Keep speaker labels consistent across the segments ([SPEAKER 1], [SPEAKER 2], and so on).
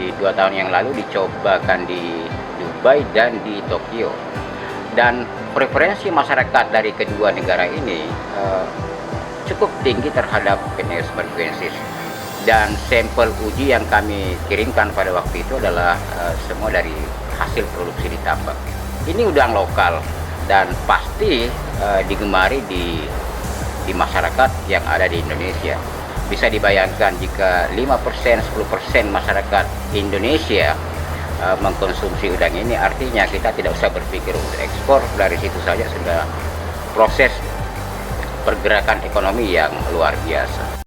[SPEAKER 1] di 2 tahun yang lalu dicobakan di Dubai dan di Tokyo. Dan preferensi masyarakat dari kedua negara ini cukup tinggi terhadap Penaeus merguensis. Dan sampel uji yang kami kirimkan pada waktu itu adalah semua dari hasil produksi di tambak. Ini udang lokal dan pasti digemari di masyarakat yang ada di Indonesia. Bisa dibayangkan jika 5%, 10% masyarakat Indonesia mengkonsumsi udang ini, artinya kita tidak usah berpikir untuk ekspor. Dari situ saja sudah proses pergerakan ekonomi yang luar biasa.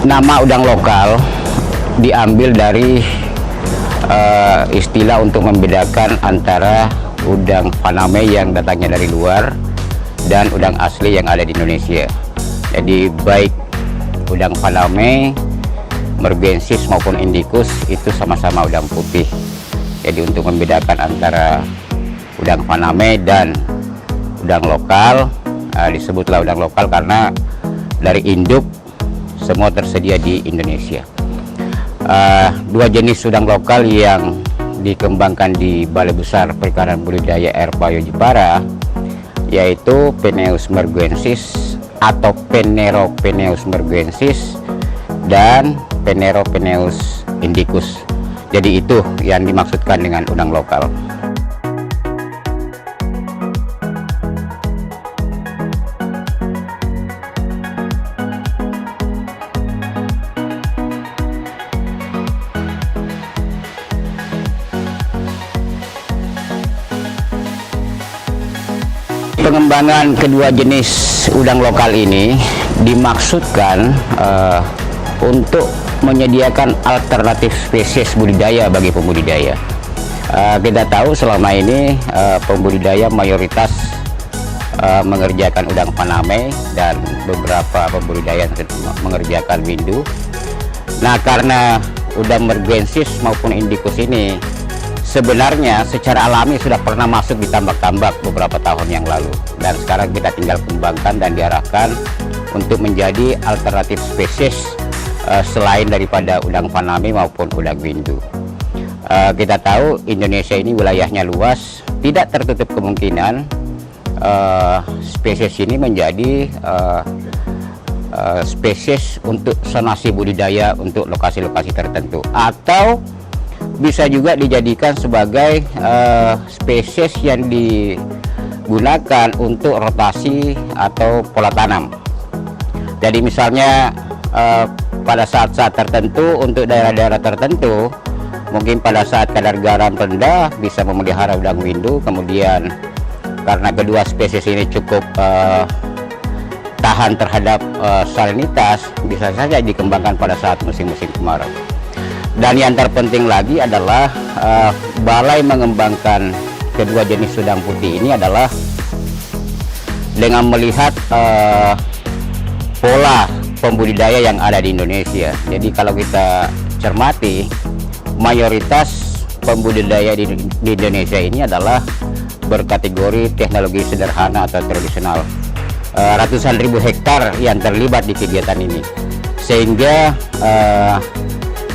[SPEAKER 1] Nama udang lokal diambil dari istilah untuk membedakan antara udang Faname yang datangnya dari luar dan udang asli yang ada di Indonesia. Jadi baik udang Faname, merguensis maupun indicus itu sama-sama udang putih. Jadi untuk membedakan antara udang Faname dan udang lokal, disebutlah udang lokal karena dari induk semua tersedia di Indonesia. Dua jenis udang lokal yang dikembangkan di Balai Besar Perikanan Budidaya Air Payo Jepara, yaitu Penaeus merguensis atau Peneropenaeus merguensis dan Peneropenaeus indicus. Jadi itu yang dimaksudkan dengan udang lokal. Pengembangan kedua jenis udang lokal ini dimaksudkan untuk menyediakan alternatif spesies budidaya bagi pembudidaya. Kita tahu selama ini pembudidaya mayoritas mengerjakan udang Faname dan beberapa pembudidaya mengerjakan windu. Nah, karena udang merguensis maupun indicus ini sebenarnya secara alami sudah pernah masuk di tambak-tambak beberapa tahun yang lalu, dan sekarang kita tinggal kembangkan dan diarahkan untuk menjadi alternatif spesies selain daripada udang Faname maupun udang windu. Kita tahu Indonesia ini wilayahnya luas, tidak tertutup kemungkinan spesies ini menjadi spesies untuk sonasi budidaya untuk lokasi-lokasi tertentu, atau bisa juga dijadikan sebagai spesies yang digunakan untuk rotasi atau pola tanam. Jadi misalnya pada saat-saat tertentu untuk daerah-daerah tertentu, mungkin pada saat kadar garam rendah bisa memelihara udang windu, kemudian karena kedua spesies ini cukup tahan terhadap salinitas, bisa saja dikembangkan pada saat musim-musim kemarau. Dan yang terpenting lagi adalah Balai mengembangkan kedua jenis udang putih ini adalah dengan melihat pola pembudidaya yang ada di Indonesia. Jadi kalau kita cermati, mayoritas pembudidaya di Indonesia ini adalah berkategori teknologi sederhana atau tradisional. Ratusan ribu hektar yang terlibat di kegiatan ini, sehingga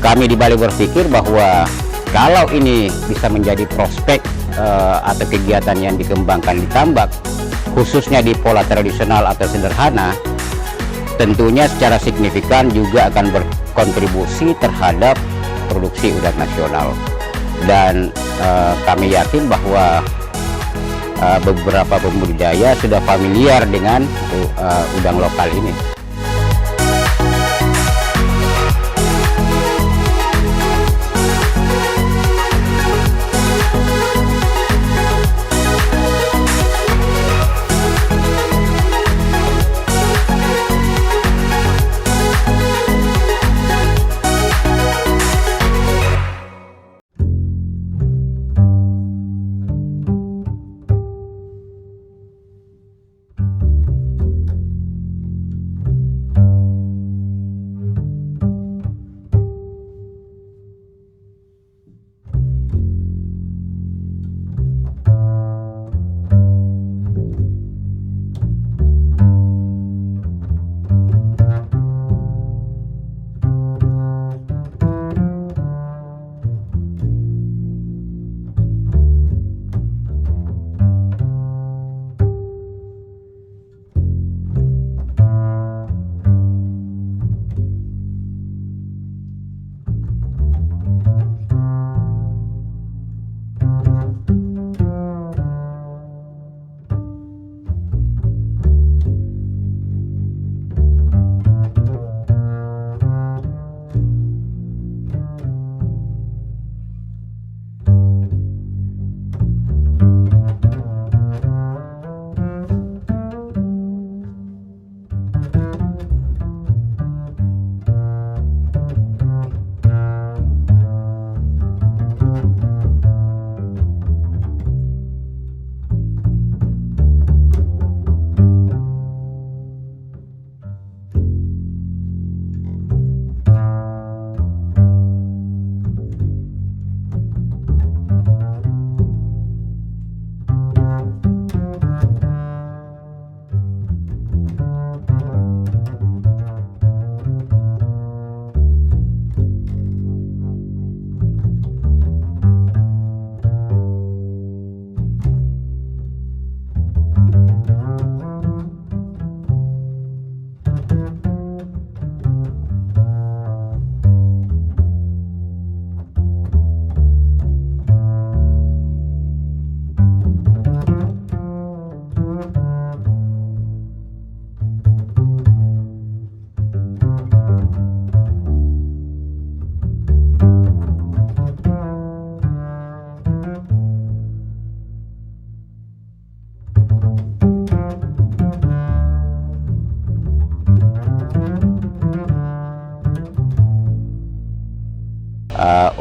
[SPEAKER 1] kami di Balai berpikir bahwa kalau ini bisa menjadi prospek atau kegiatan yang dikembangkan di tambak, khususnya di pola tradisional atau sederhana, tentunya secara signifikan juga akan berkontribusi terhadap produksi udang nasional. Dan kami yakin bahwa beberapa pembudidaya sudah familiar dengan udang lokal ini.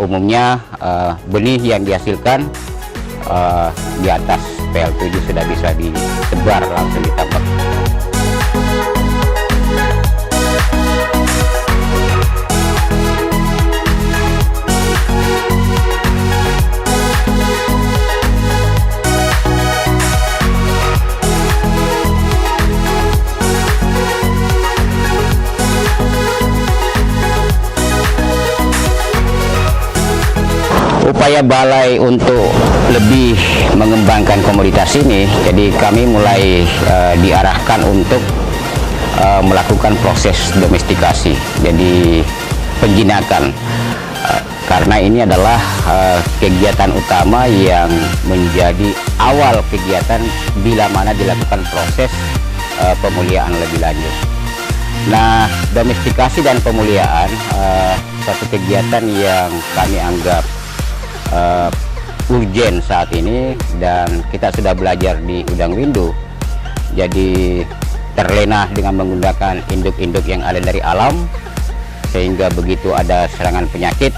[SPEAKER 1] umumnya benih yang dihasilkan di atas PL7 sudah bisa ditebar langsung ditambak. Upaya balai untuk lebih mengembangkan komoditas ini, jadi kami mulai diarahkan untuk melakukan proses domestikasi, jadi penjinakan, karena ini adalah kegiatan utama yang menjadi awal kegiatan bila mana dilakukan proses pemuliaan lebih lanjut. Nah, domestikasi dan pemuliaan satu kegiatan yang kami anggap urgen saat ini, dan kita sudah belajar di Udang Windu, jadi terlena dengan menggunakan induk-induk yang ada dari alam, sehingga begitu ada serangan penyakit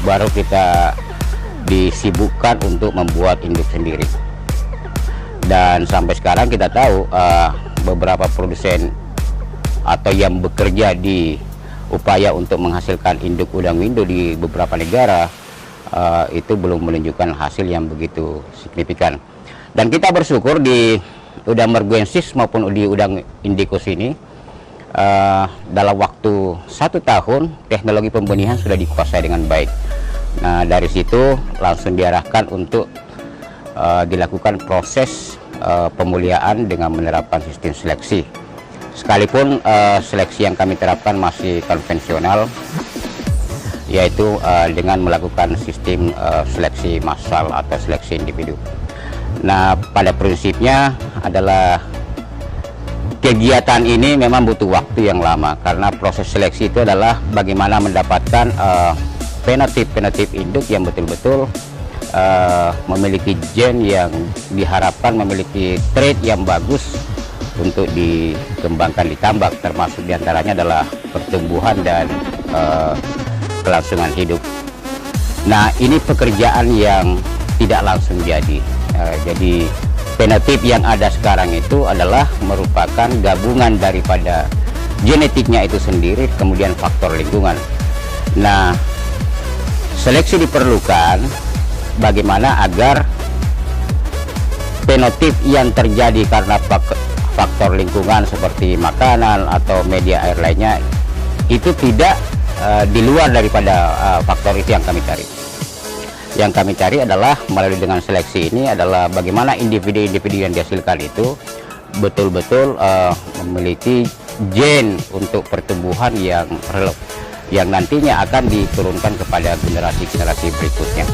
[SPEAKER 1] baru kita disibukkan untuk membuat induk sendiri. Dan sampai sekarang kita tahu beberapa produsen atau yang bekerja di upaya untuk menghasilkan induk Udang Windu di beberapa negara itu belum menunjukkan hasil yang begitu signifikan. Dan kita bersyukur di udang merguensis maupun di udang indicus ini dalam waktu 1 tahun teknologi pembenihan sudah dikuasai dengan baik. Nah, dari situ langsung diarahkan untuk dilakukan proses pemuliaan dengan menerapkan sistem seleksi. Sekalipun seleksi yang kami terapkan masih konvensional, yaitu dengan melakukan sistem seleksi massal atau seleksi individu. Nah, pada prinsipnya adalah kegiatan ini memang butuh waktu yang lama, karena proses seleksi itu adalah bagaimana mendapatkan fenotip induk yang betul-betul memiliki gen yang diharapkan memiliki trait yang bagus untuk dikembangkan di tambak, termasuk diantaranya adalah pertumbuhan dan kelangsungan hidup. Nah, ini pekerjaan yang tidak langsung jadi. Jadi fenotip yang ada sekarang itu adalah merupakan gabungan daripada genetiknya itu sendiri, kemudian faktor lingkungan. Nah, seleksi diperlukan bagaimana agar fenotip yang terjadi karena faktor lingkungan seperti makanan atau media air lainnya itu tidak di luar daripada faktor itu yang kami cari. Yang kami cari adalah melalui dengan seleksi ini adalah bagaimana individu-individu yang dihasilkan itu betul-betul memiliki gen untuk pertumbuhan yang nantinya akan diturunkan kepada generasi-generasi berikutnya.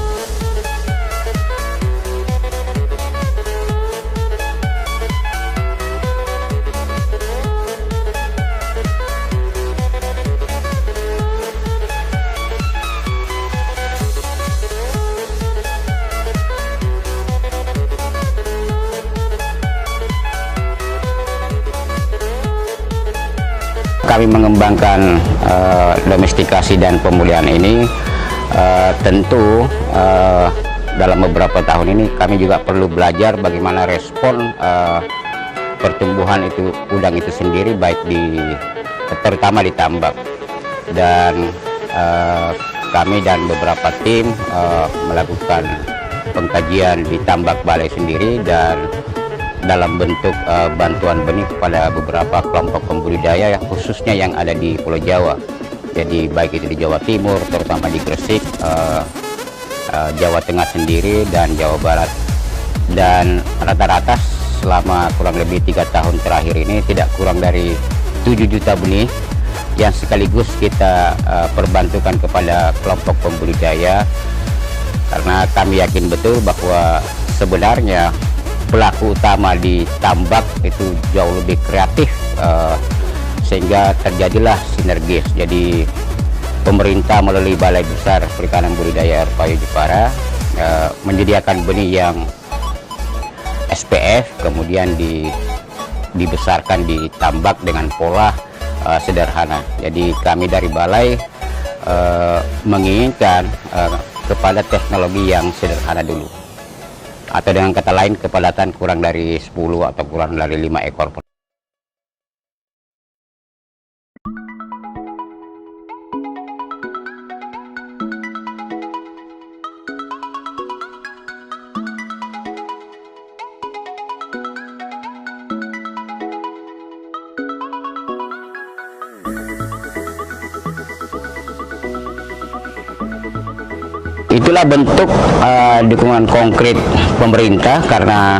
[SPEAKER 1] Kami mengembangkan domestikasi dan pemulihan ini, tentu dalam beberapa tahun ini kami juga perlu belajar bagaimana respon pertumbuhan itu udang itu sendiri, baik terutama di tambak. Dan kami dan beberapa tim melakukan pengkajian di tambak balai sendiri dan dalam bentuk bantuan benih kepada beberapa kelompok pembudidaya yang khususnya yang ada di Pulau Jawa. Jadi baik itu di Jawa Timur, terutama di Gresik, Jawa Tengah sendiri, dan Jawa Barat. Dan rata-rata selama kurang lebih 3 tahun terakhir ini tidak kurang dari 7 juta benih yang sekaligus kita perbantukan kepada kelompok pembudidaya, karena kami yakin betul bahwa sebenarnya pelaku utama di tambak itu jauh lebih kreatif, sehingga terjadilah sinergis. Jadi pemerintah melalui Balai Besar Perikanan Budidaya Air Payu Jepara menyediakan benih yang SPF, kemudian dibesarkan di tambak dengan pola sederhana. Jadi kami dari balai menginginkan kepada teknologi yang sederhana dulu, atau dengan kata lain kepadatan kurang dari 10 atau kurang dari 5 ekor. Itulah bentuk dukungan konkret pemerintah, karena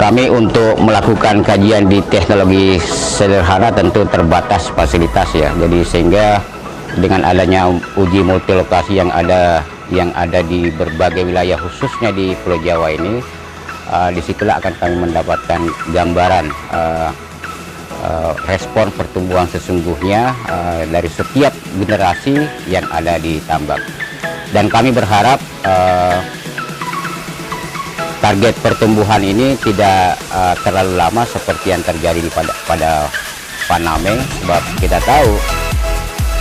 [SPEAKER 1] kami untuk melakukan kajian di teknologi sederhana tentu terbatas fasilitas ya. Jadi sehingga dengan adanya uji multilokasi yang ada di berbagai wilayah, khususnya di Pulau Jawa ini, disitulah akan kami mendapatkan gambaran respon pertumbuhan sesungguhnya dari setiap generasi yang ada di tambak. Dan kami berharap target pertumbuhan ini tidak terlalu lama seperti yang terjadi pada Paname, sebab kita tahu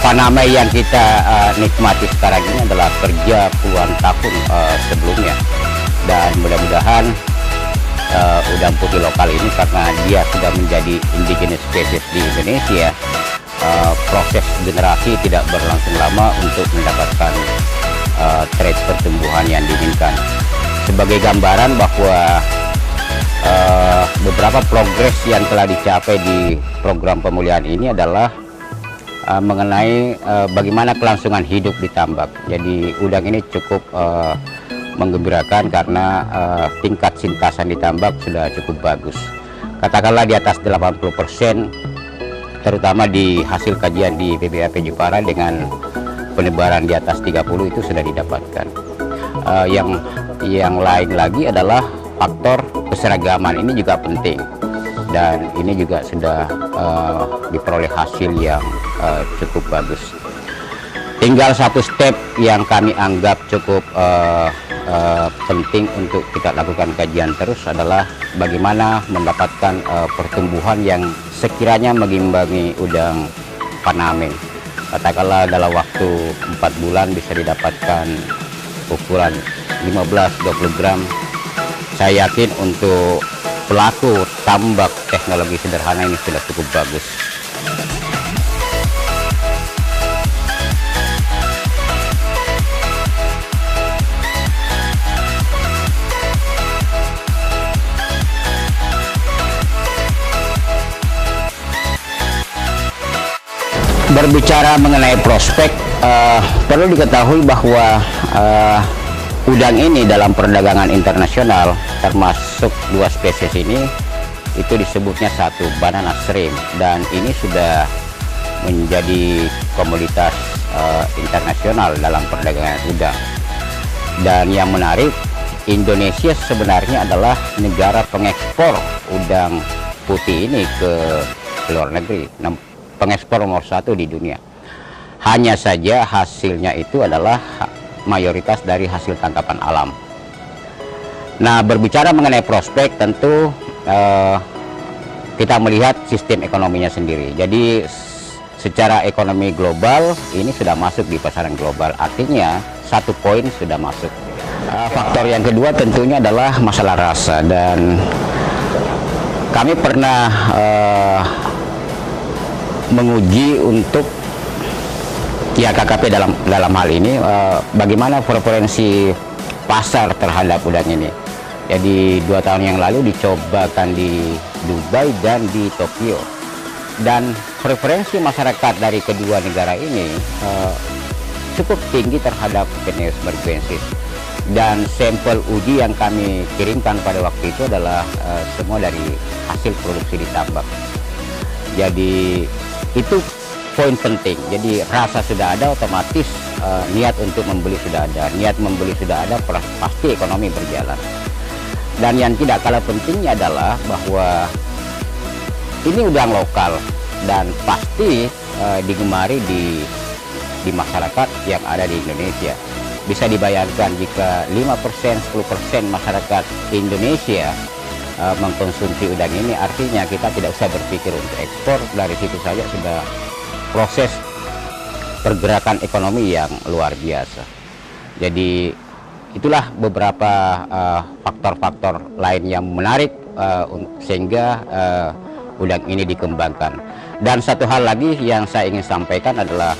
[SPEAKER 1] Paname yang kita nikmati sekarang ini adalah kerja puluhan tahun sebelumnya. Dan mudah-mudahan udang putih lokal ini, karena dia sudah menjadi indigenous species di Indonesia, proses generasi tidak berlangsung lama untuk mendapatkan trait pertumbuhan yang diinginkan. Sebagai gambaran bahwa beberapa progres yang telah dicapai di program pemulihan ini adalah mengenai bagaimana kelangsungan hidup di tambak. Jadi udang ini cukup menggembirakan karena tingkat sintasan di tambak sudah cukup bagus. Katakanlah di atas 80%, terutama di hasil kajian di PPAP Jepara dengan penebaran di atas 30 itu sudah didapatkan. Yang lain lagi adalah faktor keseragaman, ini juga penting, dan ini juga sudah diperoleh hasil yang cukup bagus. Tinggal satu step yang kami anggap cukup penting untuk kita lakukan kajian terus adalah bagaimana mendapatkan pertumbuhan yang sekiranya mengimbangi udang Paname. Katakanlah dalam waktu 4 bulan bisa didapatkan ukuran 15-20 gram. Saya yakin untuk pelaku tambak teknologi sederhana ini sudah cukup bagus. Berbicara mengenai prospek, perlu diketahui bahwa udang ini dalam perdagangan internasional, termasuk 2 spesies ini, itu disebutnya satu banana shrimp, dan ini sudah menjadi komoditas internasional dalam perdagangan udang. Dan yang menarik, Indonesia sebenarnya adalah negara pengekspor udang putih ini ke luar negeri, pengekspor nomor 1 di dunia. Hanya saja hasilnya itu adalah mayoritas dari hasil tangkapan alam. Nah, berbicara mengenai prospek, tentu kita melihat sistem ekonominya sendiri. Jadi secara ekonomi global ini sudah masuk di pasaran global, artinya 1 poin sudah masuk. Faktor yang kedua tentunya adalah masalah rasa, dan kami pernah menguji untuk KKP dalam hal ini bagaimana preferensi pasar terhadap udang ini. Jadi 2 tahun yang lalu dicobakan di Dubai dan di Tokyo, dan preferensi masyarakat dari kedua negara ini cukup tinggi terhadap Penaeus merguensis. Dan sampel uji yang kami kirimkan pada waktu itu adalah semua dari hasil produksi di tambak. Jadi itu poin penting. Jadi rasa sudah ada, otomatis niat untuk membeli sudah ada. Niat membeli sudah ada, pasti ekonomi berjalan. Dan yang tidak kalah pentingnya adalah bahwa ini udang lokal dan pasti digemari di masyarakat yang ada di Indonesia. Bisa dibayangkan jika 5%, 10% masyarakat Indonesia mengkonsumsi udang ini, artinya kita tidak usah berpikir untuk ekspor. Dari situ saja sudah proses pergerakan ekonomi yang luar biasa. Jadi itulah beberapa faktor-faktor lain yang menarik sehingga udang ini dikembangkan. Dan satu hal lagi yang saya ingin sampaikan adalah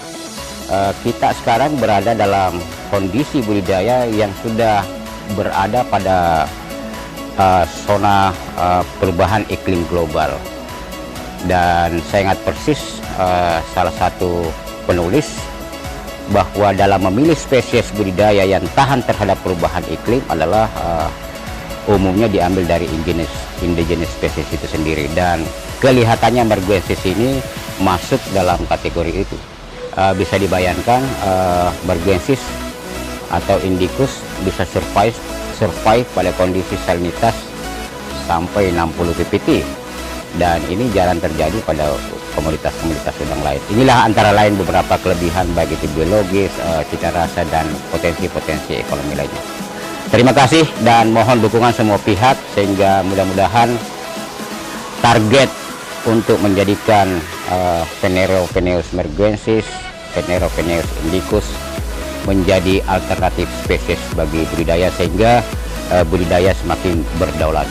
[SPEAKER 1] kita sekarang berada dalam kondisi budidaya yang sudah berada pada zona perubahan iklim global. Dan saya ingat persis salah satu penulis bahwa dalam memilih spesies budidaya yang tahan terhadap perubahan iklim adalah umumnya diambil dari indigenous spesies itu sendiri, dan kelihatannya Merguensis ini masuk dalam kategori itu. Bisa dibayangkan Merguensis atau Indicus bisa survive pada kondisi salinitas sampai 60 ppt, dan ini jarang terjadi pada komoditas-komoditas udang lain. Inilah antara lain beberapa kelebihan baik itu biologis, cita rasa, dan potensi-potensi ekonomi lainnya. Terima kasih dan mohon dukungan semua pihak sehingga mudah-mudahan target untuk menjadikan Phaneropenaeus merguensis, Phaneropenaeus indicus menjadi alternatif spesies bagi budidaya sehingga budidaya semakin berdaulat.